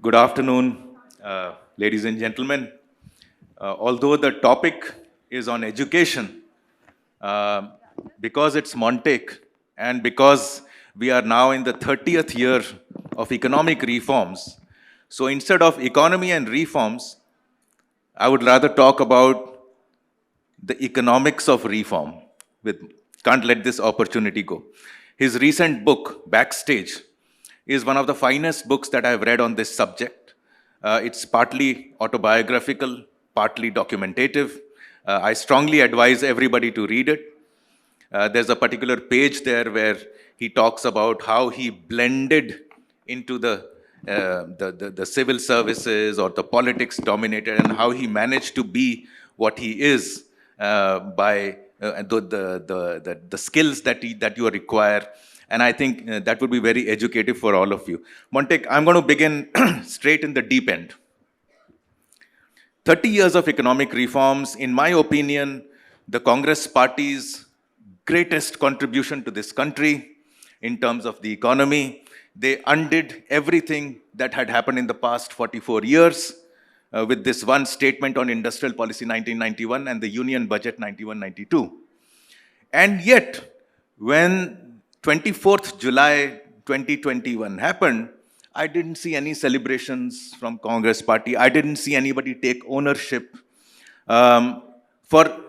Good afternoon, ladies and gentlemen. Although the topic is on education, uh, because it's Montek and because we are now in the 30th year of economic reforms, so instead of economy and reforms, I would rather talk about the economics of reform. With Can't let this opportunity go. His recent book, Backstage, is one of the finest books that I've read on this subject. It's partly autobiographical, partly documentative. I strongly advise everybody to read it. There's a particular page there where he talks about how he blended into the civil services or the politics dominated, and how he managed to be what he is by the skills that you require. And I think that would be very educative for all of you. Montek, I'm going to begin straight in the deep end. 30 years of economic reforms, in my opinion, the Congress party's greatest contribution to this country in terms of the economy. They undid everything that had happened in the past 44 years with this one statement on industrial policy 1991 and the union budget 91-92. And yet, when 24th July 2021 happened, I didn't see any celebrations from Congress party. I didn't see anybody take ownership for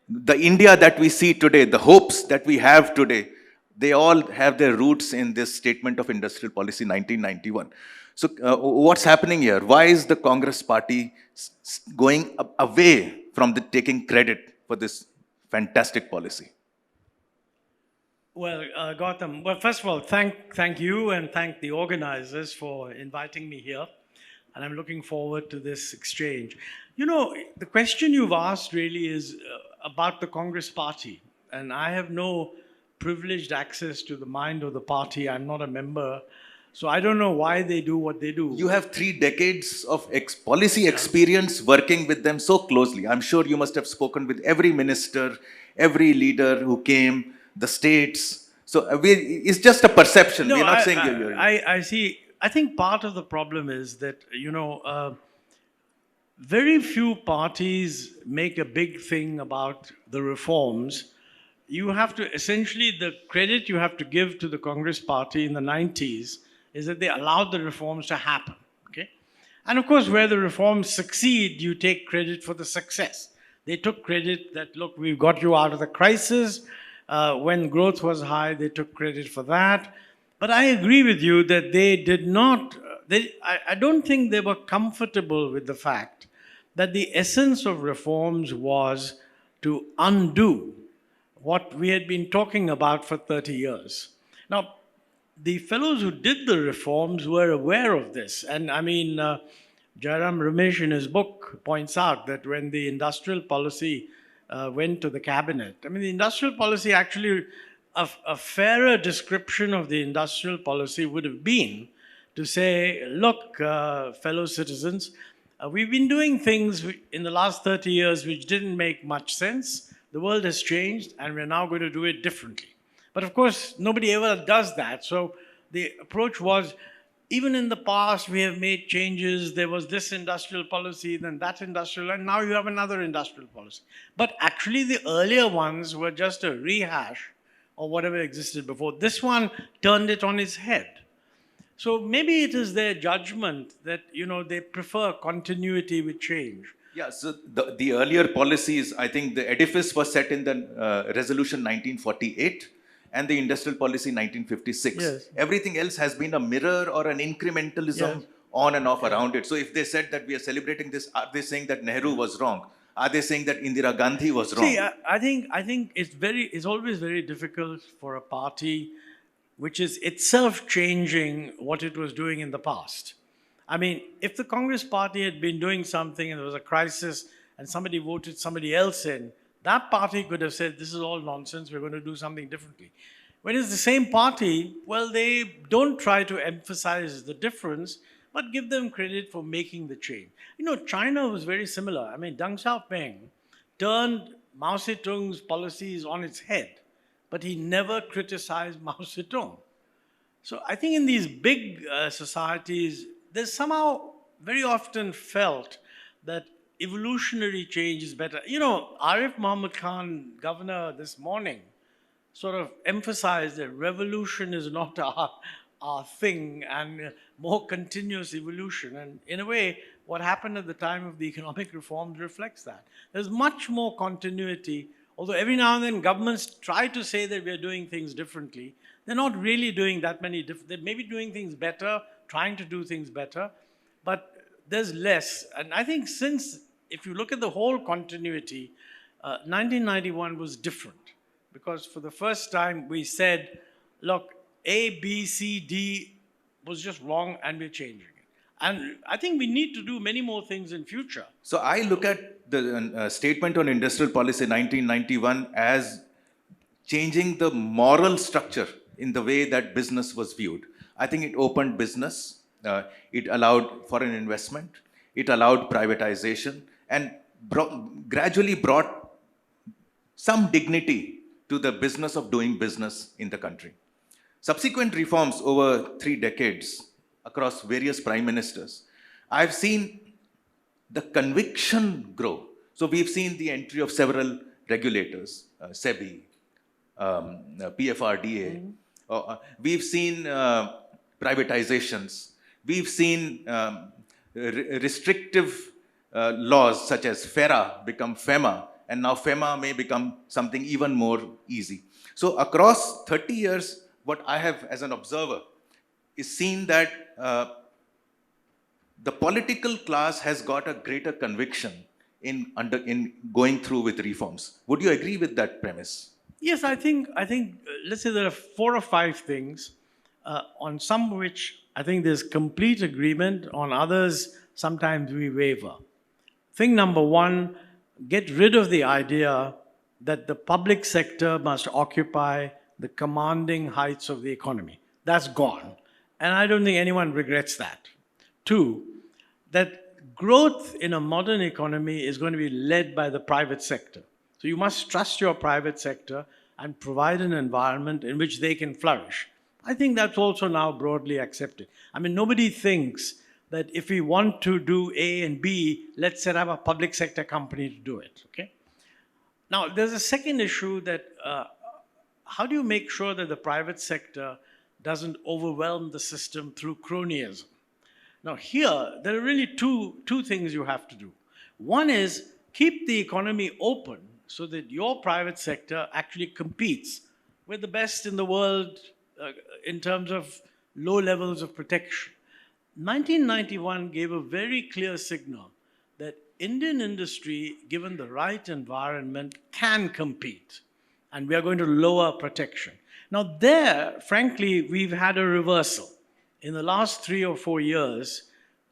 the India that we see today, the hopes that we have today. They all have their roots in this statement of industrial policy 1991. So what's happening here? Why is the Congress party going away from taking credit for this fantastic policy? Well, Gautam, well, first of all, thank you and thank the organizers for inviting me here. And I'm looking forward to this exchange. You know, the question you've asked really is about the Congress party. And I have no privileged access to the mind of the party. I'm not a member. So I don't know why they do what they do. You have 3 decades of policy experience working with them so closely. I'm sure you must have spoken with every minister, every leader who came, the states. So it's just a perception. No, We're not saying you're. I see. I think part of the problem is that, you know, very few parties make a big thing about the reforms. You have to, essentially, the credit you have to give to the Congress party in the 90s is that they allowed the reforms to happen, okay? And of course, where the reforms succeed, you take credit for the success. They took credit that, look, we've got you out of the crisis. When growth was high, they took credit for that. But I agree with you that they did not, I don't think they were comfortable with the fact that the essence of reforms was to undo what we had been talking about for 30 years. Now, the fellows who did the reforms were aware of this. And I mean, Jairam Ramesh in his book points out that when the industrial policy went to the cabinet, I mean, the industrial policy actually, a fairer description of the industrial policy would have been to say, look, fellow citizens, we've been doing things in the last 30 years which didn't make much sense. The world has changed and we're now going to do it differently. But of course, nobody ever does that. So the approach was, even in the past, we have made changes. There was this industrial policy, then that industrial, and now you have another industrial policy. But actually, the earlier ones were just a rehash of whatever existed before. This one turned it on its head. So maybe it is their judgment that, you know, they prefer continuity with change. Yeah, so the earlier policies, I think the edifice was set in the resolution 1948 and the industrial policy 1956. Yes. Everything else has been a mirror or an incrementalism on and off around it. So if they said that we are celebrating this, are they saying that Nehru was wrong? Are they saying that Indira Gandhi was wrong? See, I think it's always very difficult for a party which is itself changing what it was doing in the past. I mean, if the Congress party had been doing something and there was a crisis and somebody voted somebody else in, that party could have said, this is all nonsense, we're going to do something differently. When it's the same party, well, they don't try to emphasize the difference, but give them credit for making the change. You know, China was very similar. I mean, Deng Xiaoping turned Mao Zedong's policies on its head, but he never criticized Mao Zedong. So I think in these big societies, there's somehow very often felt that evolutionary change is better. You know, Arif Muhammad Khan, governor, this morning, sort of emphasized that revolution is not our thing, and more continuous evolution. And in a way, what happened at the time of the economic reforms reflects that. There's much more continuity, although every now and then governments try to say that we're doing things differently. They're not really doing that many different, they may be doing things better, trying to do things better, but there's less. And I think since, if you look at the whole continuity, 1991 was different. Because for the first time we said, look, A, B, C, D was just wrong and we're changing it. And I think we need to do many more things in future. So I look at the statement on industrial policy 1991 as changing the moral structure in the way that business was viewed. I think it opened business, it allowed foreign investment, it allowed privatization, and gradually brought some dignity to the business of doing business in the country. Subsequent reforms over 3 decades across various prime ministers, I've seen the conviction grow. So we've seen the entry of several regulators, SEBI, PFRDA. We've seen privatizations. We've seen restrictive laws such as FERA become FEMA, and now FEMA may become something even more easy. So across 30 years, what I have as an observer is seen that the political class has got a greater conviction in going through with reforms. Would you agree with that premise? Yes, I think let's say there are 4 or 5 things, on some which I think there's complete agreement, on others sometimes we waver. Thing number 1, get rid of the idea that the public sector must occupy the commanding heights of the economy. That's gone. And I don't think anyone regrets that. 2, that growth in a modern economy is going to be led by the private sector. So you must trust your private sector and provide an environment in which they can flourish. I think that's also now broadly accepted. I mean, nobody thinks that if we want to do A and B, let's set up a public sector company to do it, okay? Now, there's a second issue that how do you make sure that the private sector doesn't overwhelm the system through cronyism? Now, here, there are really two things you have to do. One is keep the economy open so that your private sector actually competes with the best in the world in terms of low levels of protection. 1991 gave a very clear signal that Indian industry, given the right environment, can compete, and we are going to lower protection. Now there, frankly, we've had a reversal. In the last 3 or 4 years,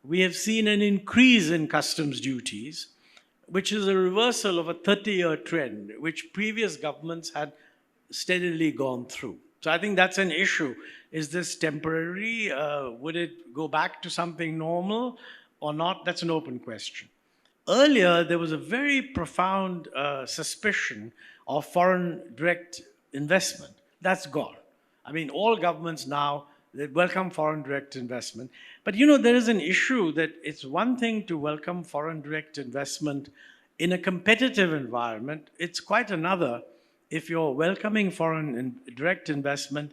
we have seen an increase in customs duties, which is a reversal of a 30-year trend, which previous governments had steadily gone through. So I think that's an issue. Is this temporary? Would it go back to something normal or not? That's an open question. Earlier, there was a very profound suspicion of foreign direct investment. That's gone. I mean, all governments now, they welcome foreign direct investment. But you know, there is an issue that it's one thing to welcome foreign direct investment in a competitive environment. It's quite another if you're welcoming foreign direct investment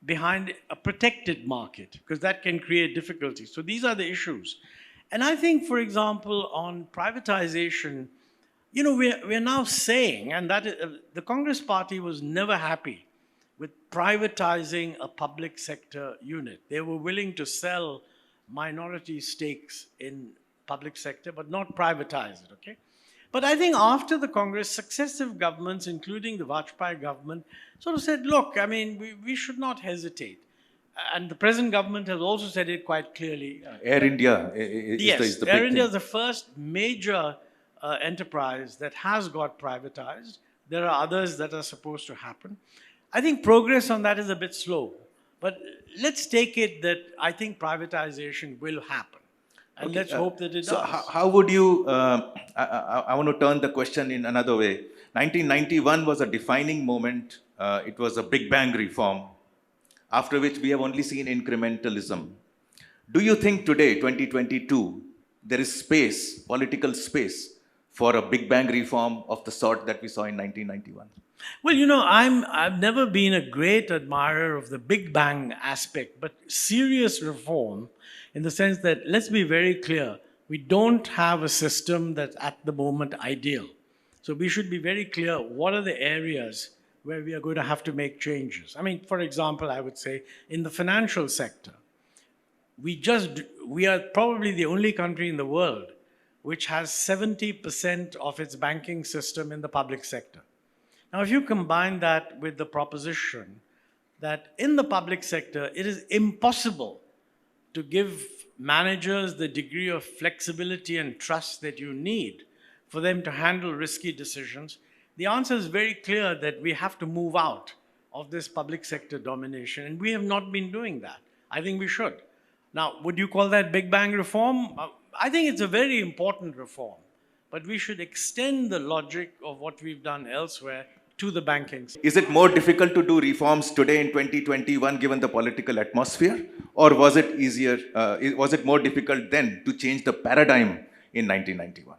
behind a protected market, because that can create difficulties. So these are the issues. And I think, for example, on privatization, you know, we're now saying, and that the Congress party was never happy with privatizing a public sector unit. They were willing to sell minority stakes in public sector, but not privatize it, okay? But I think after the Congress, successive governments, including the Vajpayee government, sort of said, look, I mean, we should not hesitate. And the present government has also said it quite clearly. Air India is the big Air India thing. is the first major enterprise that has got privatized. There are others that are supposed to happen. I think progress on that is a bit slow. But let's take it that I think privatization will happen. And let's hope that it does. So how would you, I want to turn the question in another way. 1991 was a defining moment. It was a Big Bang reform, after which we have only seen incrementalism. Do you think today, 2022, there is space, political space, for a Big Bang reform of the sort that we saw in 1991? Well, I've never been a great admirer of the Big Bang aspect, but serious reform in the sense that, let's be very clear, we don't have a system that's at the moment ideal. So we should be very clear what are the areas where we are going to have to make changes. I mean, for example, I would say in the financial sector, we are probably the only country in the world which has 70% of its banking system in the public sector. Now, if you combine that with the proposition that in the public sector, it is impossible to give managers the degree of flexibility and trust that you need for them to handle risky decisions, the answer is very clear that we have to move out of this public sector domination, and we have not been doing that. I think we should. Now, would you call that Big Bang reform? I think it's a very important reform, but we should extend the logic of what we've done elsewhere to the banking sector. Is it more difficult to do reforms today in 2021 given the political atmosphere? Or was it easier, was it more difficult then to change the paradigm in 1991?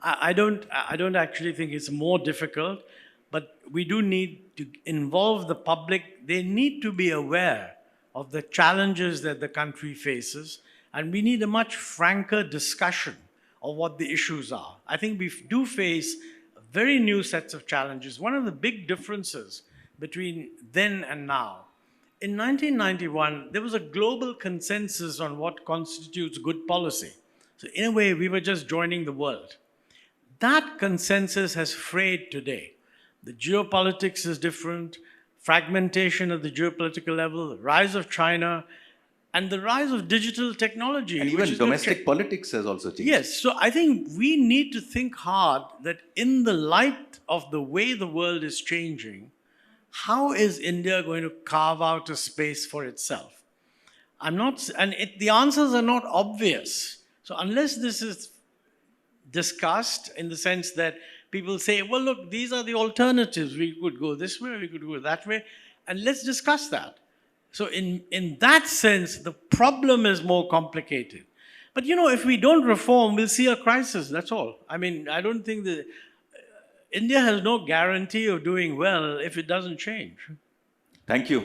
I don't actually think it's more difficult, but we do need to involve the public. They need to be aware of the challenges that the country faces, and we need a much franker discussion of what the issues are. I think we do face very new sets of challenges. One of the big differences between then and now, in 1991, there was a global consensus on what constitutes good policy. So in a way, we were just joining the world. That consensus has frayed today. The geopolitics is different, fragmentation at the geopolitical level, the rise of China, and the rise of digital technology. And even domestic politics has also changed. Yes, so I think we need to think hard that in the light of the way the world is changing, how is India going to carve out a space for itself? The answers are not obvious. So unless this is discussed in the sense that people say, well, look, these are the alternatives. We could go this way, we could go that way, and let's discuss that. So in that sense, the problem is more complicated. But if we don't reform, we'll see a crisis, that's all. I mean, I don't think that India has no guarantee of doing well if it doesn't change. Thank you.